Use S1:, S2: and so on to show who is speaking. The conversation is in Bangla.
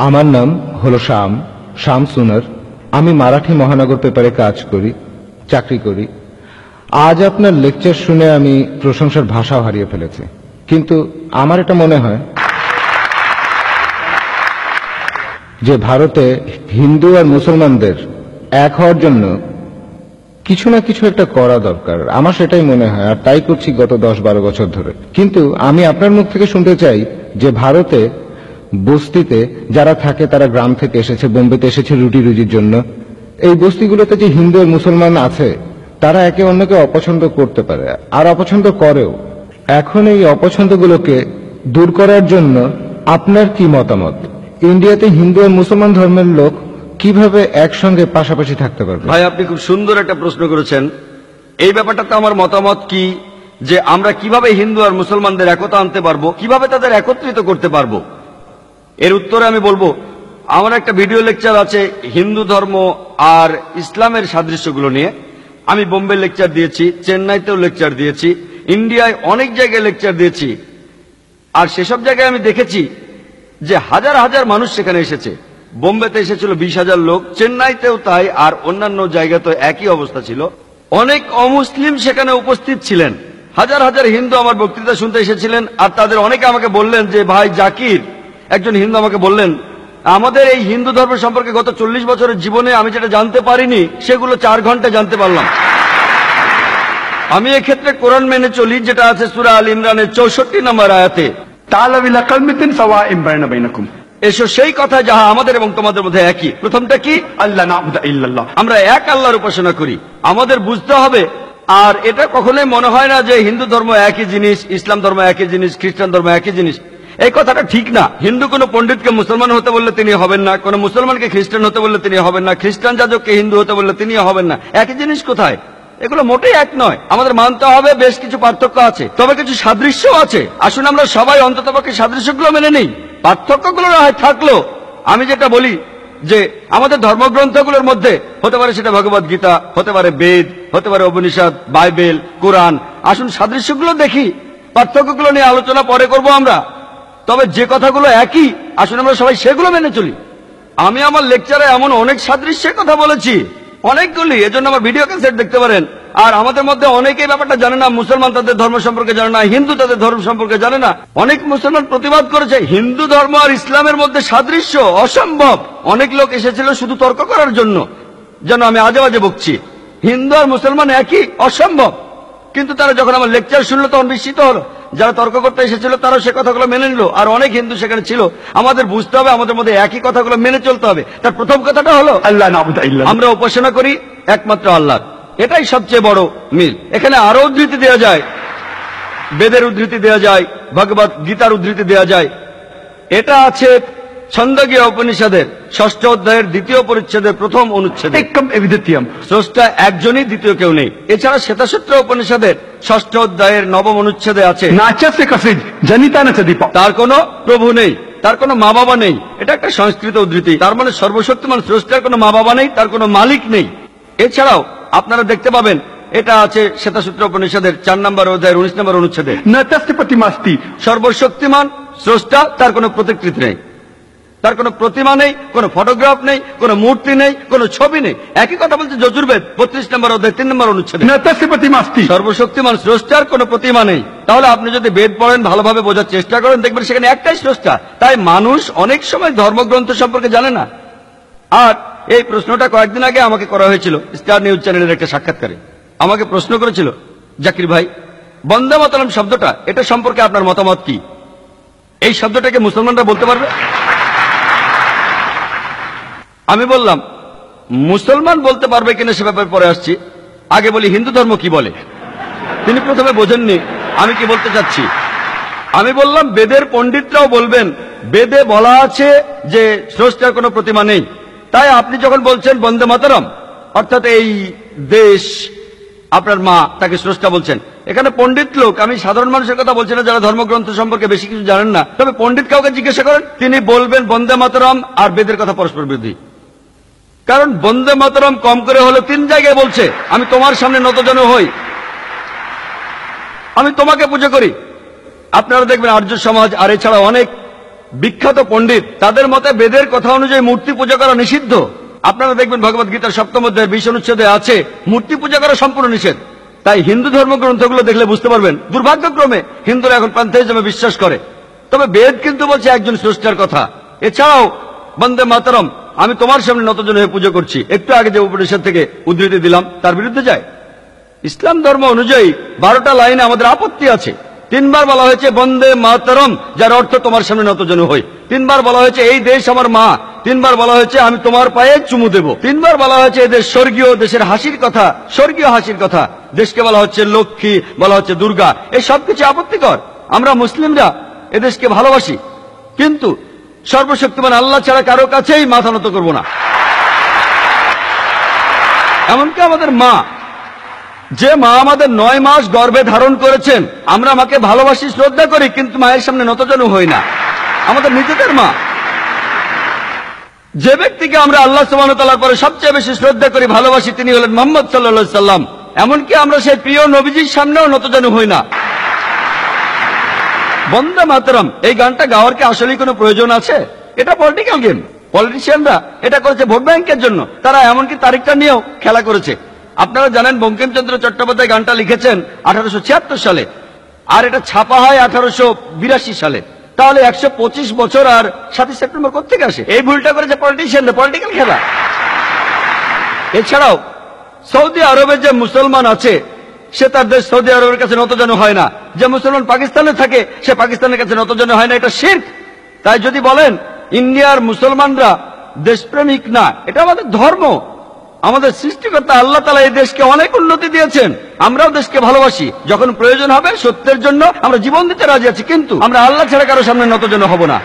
S1: আমার নাম হলো শাম সুনার। আমি মারাঠি মহানগর পেপারে কাজ করি, চাকরি করি। আজ আপনার লেকচার শুনে আমি প্রশংসার ভাষাও হারিয়ে ফেলেছি, কিন্তু আমার এটা মনে হয় যে ভারতে হিন্দু আর মুসলমানদের এক হওয়ার জন্য কিছু না কিছু একটা করা দরকার। আমার সেটাই মনে হয়, আর তাই করছি গত 10-12 বছর ধরে। কিন্তু আমি আপনার মুখ থেকে শুনতে চাই যে ভারতে বস্তিতে যারা থাকে তারা গ্রাম থেকে এসেছে, বোম্বেতে এসেছে রুটি রুজির জন্য। এই বস্তিগুলোতে যে হিন্দু আর মুসলমান আছে তারা একে অন্যকে অপছন্দ করতে পারে আর অপছন্দ করেও। এখন এই অপছন্দগুলোকে দূর করার জন্য আপনার কি মতামত? ইন্ডিয়াতে হিন্দু আর মুসলমান ধর্মের লোক কিভাবে একসঙ্গে পাশাপাশি থাকতে পারবে?
S2: ভাই, আপনি খুব সুন্দর একটা প্রশ্ন করেছেন। এই ব্যাপারটাতে আমার মতামত কি যে আমরা কিভাবে হিন্দু আর মুসলমানদের একতা আনতে পারবো, কিভাবে তাদের একত্রিত করতে পারবো, এর উত্তরে আমি বলবো আমার একটা ভিডিও লেকচার আছে হিন্দু ধর্ম আর ইসলামের সাদৃশ্যগুলো নিয়ে। আমি বোম্বে লেকচার দিয়েছি, চেন্নাইতেও লেকচার দিয়েছি, ইন্ডিয়ায় অনেক জায়গায় লেকচার দিয়েছি। আর সেসব জায়গায় আমি দেখেছি যে হাজার হাজার মানুষ সেখানে এসেছে। বোম্বেতে এসেছিল 20,000 লোক, চেন্নাইতেও তাই, আর অন্যান্য জায়গাতেও একই অবস্থা ছিল। অনেক অমুসলিম সেখানে উপস্থিত ছিলেন। হাজার হাজার হিন্দু আমার বক্তৃতা শুনতে এসেছিলেন। আর তাদের অনেকে আমাকে বললেন যে ভাই জাকির, একজন হিন্দু আমাকে বললেন, আমাদের এই হিন্দু ধর্ম সম্পর্কে গত 40 বছরের জীবনে আমি যেটা জানতে পারিনি সেগুলো 4 ঘন্টায় জানতে পারলাম। আমি এক্ষেত্রে কোরআন মেনে চলি, যেটা আছে সূরা আল ইমরানের 64 নম্বর আয়াতে, এসো সেই কথা যাহা আমাদের এবং তোমাদের মধ্যে একই। প্রথমটা কি? আল্লাহ না'বুদু ইল্লাল্লাহ, আমরা এক আল্লাহর উপাসনা করি। আমাদের বুঝতে হবে, আর এটা কখনোই মনে হয় না যে হিন্দু ধর্ম একই জিনিস, ইসলাম ধর্ম একই জিনিস, খ্রিস্টান ধর্ম একই জিনিস। এই কথাটা ঠিক না। হিন্দু কোন পণ্ডিতকে মুসলমান হতে বললে তিনি হবেন না, কোন মুসলমানকে খ্রিস্টান হতে বললে তিনি হবেন না, খ্রিস্টান যাজককে হিন্দু হতে বললে তিনি হবেন না। একই জিনিস কোথায়? এগুলো মোটেই এক নয়। আমাদের মানতে হবে বেশ কিছু পার্থক্য আছে, তবে কিছু সাদৃশ্য আছে। আসুন আমরা সবাই অন্ততপক্ষে সাদৃশ্যগুলো মেনে নেই। পার্থক্যগুলো না হয় থাকলো, আমি যেটা বলি যে আমাদের ধর্মগ্রন্থগুলোর মধ্যে হতে পারে সেটা ভগবদ গীতা, হতে পারে বেদ, হতে পারে উপনিষদ, বাইবেল, কোরআন। আসুন সাদৃশ্যগুলো দেখি, পার্থক্যগুলো নিয়ে আলোচনা পরে করব আমরা। তবে যে কথাগুলো একই, আসুন আমরা সবাই সেগুলো মেনে চলি। আমি আমার লেকচারে এমন অনেক সাদৃশ্যের কথা বলেছি, অনেকগুলি, এজন্য আমার ভিডিও ক্যাসেট দেখতে পারেন। আর আমাদের মধ্যে অনেকেই ব্যাপারটা জানে না, মুসলমান তাদের ধর্ম সম্পর্কে জানে না, হিন্দু তাদের ধর্ম সম্পর্কে জানে না। অনেক মুসলমান প্রতিবাদ করেছে হিন্দু ধর্ম আর ইসলামের মধ্যে সাদৃশ্য অসম্ভব। অনেক লোক এসেছিল শুধু তর্ক করার জন্য, যেন আমি আজে বাজে বকছি। হিন্দু আর মুসলমান একই, অসম্ভব। কিন্তু তারা যখন আমার লেকচার শুনলো তখন বিস্মিত হলো। যারা তর্ক করতে এসেছিল তারাও সে কথাগুলো মেনে নিল, আর অনেক হিন্দু সেখানে ছিল। আমাদের বুঝতে হবে আমাদের মধ্যে একই কথাগুলো মেনে চলতে হবে। তার প্রথম কথাটা হলো আল্লাহ না'বুদু ইল্লাল্লাহ, আমরা উপাসনা করি একমাত্র আল্লাহ। এটাই সবচেয়ে বড় মিল। এখানে আরো উদ্ধৃতি দেওয়া যায়, বেদের উদ্ধৃতি দেওয়া যায়, ভগবত গীতার উদ্ধৃতি দেওয়া যায়। এটা আছে ছন্দগীয় উপনিষদের 6ষ্ঠ অধ্যায়ের 2য় পরিচ্ছেদের 1ম অনুচ্ছেদে, স্রষ্টা একজনই, দ্বিতীয় কেউ নেই। এছাড়া শ্বেতাসূত্র উপনিষদের 6ষ্ঠ অধ্যায়ের 9ম অনুচ্ছেদে আছে তার কোনো প্রভু নেই, তার কোনো মা বাবা নেই। এটা একটা সংস্কৃত উদ্ধৃতি। তার মানে সর্বশক্তিমান স্রষ্টার কোনো মা বাবা নেই, তার কোনো মালিক নেই। এছাড়াও আপনারা দেখতে পাবেন এটা আছে শ্বেতাসূত্র উপনিষদের 4 নম্বর অধ্যায়ের 19 নম্বর অনুচ্ছেদে, সর্বশক্তিমান স্রষ্টা, তার কোনো প্রতিকৃতি নেই, তার কোনো প্রতিমা নেই, কোনো ফটোগ্রাফ নেই, কোনো মূর্তি নেই, কোনো ছবি নেই। একই কথা বলছে যজুর্বেদ 32 নম্বর অধ্যায় 3 নম্বর অনুচ্ছেদে, সর্বশক্তিমান স্রষ্টার কোনো প্রতিমা নেই। তাহলে আপনি যদি বেদ পড়েন, ভালোভাবে বোঝার চেষ্টা করেন, দেখবেন সেখানে একটাই স্রষ্টা। তাই মানুষ অনেক সময় ধর্মগ্রন্থ সম্পর্কে জানে না। আর এই প্রশ্নটা কয়েকদিন আগে আমাকে করা হয়েছিল স্টার নিউজ চ্যানেলের একটা সাক্ষাৎকারে। আমাকে প্রশ্ন করেছিল, জাকির ভাই, বন্দে মাতরম শব্দটা, এটা সম্পর্কে আপনার মতামত কি? এই শব্দটাকে মুসলমানরা বলতে পারবে? আমি বললাম মুসলমান বলতে পারবে কিনা সে ব্যাপারে পরে আসছি, আগে বলি হিন্দু ধর্ম কি বলে। তিনি প্রথমে বোঝেননি আমি কি বলতে চাচ্ছি। আমি বললাম বেদের পণ্ডিতরাও বলবেন, বেদে বলা আছে যে স্রষ্টার কোনো প্রতিমা নেই। তাই আপনি যখন বলছেন বন্দে মাতরম, অর্থাৎ এই দেশ আপনার মা, তাকে স্রষ্টা বলছেন। এখানে পণ্ডিত লোক, আমি সাধারণ মানুষের কথা বলছি না যারা ধর্মগ্রন্থ সম্পর্কে বেশি কিছু জানেন না। তবে পণ্ডিত কাউকে জিজ্ঞাসা করেন, তিনি বলবেন বন্দে মাতরম আর বেদের কথা পরস্পর বিরোধী। কারণ বন্দে মাতরম কম করে হলো 3 জায়গায় বলছে, আমি তোমার সামনে নতজানু হই, আমি তোমাকে পুজো করি। আপনারা দেখবেন আর্য সমাজ আর এছাড়া অনেক বিখ্যাত পণ্ডিত, তাদের মতে বেদের কথা অনুযায়ী মূর্তি পূজা করা নিষিদ্ধ। আপনারা দেখবেন ভগবত গীতার 7ম অধ্যায়ের 20 অনুচ্ছেদে আছে মূর্তি পূজা করা সম্পূর্ণ নিষেধ। তাই হিন্দু ধর্মগ্রন্থগুলো দেখলে বুঝতে পারবেন দুর্ভাগ্যক্রমে হিন্দুরা এখন প্যান্থেইজমে বিশ্বাস করে। তবে বেদ কিন্তু বলছে একজন স্রষ্টার কথা। এছাড়াও বন্দে মাতরম, আমি তোমার সামনে নতজন হয়ে পুজো করছি, একটু আগে যে উপনিষদ থেকে উদ্ধৃতি দিলাম তার বিরুদ্ধে যায়। ইসলাম ধর্ম অনুযায়ী 12টা লাইনে আমাদের আপত্তি আছে। 3 বার বলা হয়েছে বন্দে মাতরম, যার অর্থ তোমার সামনে নতজন হই। 3 বার বলা হয়েছে এই দেশ আমার মা। 3 বার বলা হয়েছে আমি তোমার পায়ে চুমু দেব। 3 বার বলা হয়েছে এই দেশ স্বর্গীয়, দেশের হাসির কথা, স্বর্গীয় হাসির কথা। দেশকে বলা হচ্ছে লক্ষ্মী, বলা হচ্ছে দুর্গা। এই সবকিছু আপত্তিকর। আমরা মুসলিমরা এদেশকে ভালোবাসি, কিন্তু সর্বশক্তিমান আল্লাহ ছাড়া কারো কাছেই মাথা নত করব না। এমনকি আমাদের মা, যে মা আমাদের 9 মাস গর্ভে ধারণ করেছেন, আমরা মাকে ভালোবাসি, শ্রদ্ধা করি, কিন্তু মায়ের সামনে নতজন হই না। আমাদের নিজেদের মা। যে ব্যক্তিকে আমরা আল্লাহ সুবহানাহু ওয়া তাআলার পরে সবচেয়ে বেশি শ্রদ্ধা করি, ভালোবাসি, তিনি হলেন মুহাম্মদ সাল্লাল্লাহু আলাইহি সাল্লাম। এমনকি আমরা সেই প্রিয় নবীজির সামনেও নতজন হই না। বন্দে মাতরম এই গানটা গাওয়ার কি আসলে কোনো প্রয়োজন আছে? এটা পলিটিক্যাল গেম। পলিটিশিয়ানরা এটা করেছে ভোট ব্যাংকের জন্য। তারা এমনকি তারিখটা নিয়েও খেলা করেছে। আপনারা জানেন বঙ্কিমচন্দ্র চট্টোপাধ্যায় গানটা লিখেছেন 1876 সালে, আর এটা ছাপা হয় 1882 সালে। তাহলে 125 বছর আর 7 সেপ্টেম্বর কোথেকে আসে? এই ভুলটা করেছে পলিটিশিয়ানরা, পলিটিক্যাল খেলা। এছাড়াও সৌদি আরবে যে মুসলমান আছে, সে তার দেশ সৌদি আরবের কাছে নতজন হয় না। যে মুসলমান পাকিস্তানে থাকে, সে পাকিস্তানের কাছে নতজন হয় না। এটা শিরক। তাই যদি বলেন ইন্ডিয়ার মুসলমানরা দেশপ্রেমিক না, এটা আমাদের ধর্ম। আমাদের সৃষ্টিকর্তা আল্লাহ তাআলা এই দেশকে অনেক উন্নতি দিয়েছেন। আমরাও দেশকে ভালোবাসি। যখন প্রয়োজন হবে সত্যের জন্য আমরা জীবন দিতে রাজি আছি, কিন্তু আমরা আল্লাহ ছাড়া কারো সামনে নতজন হব না।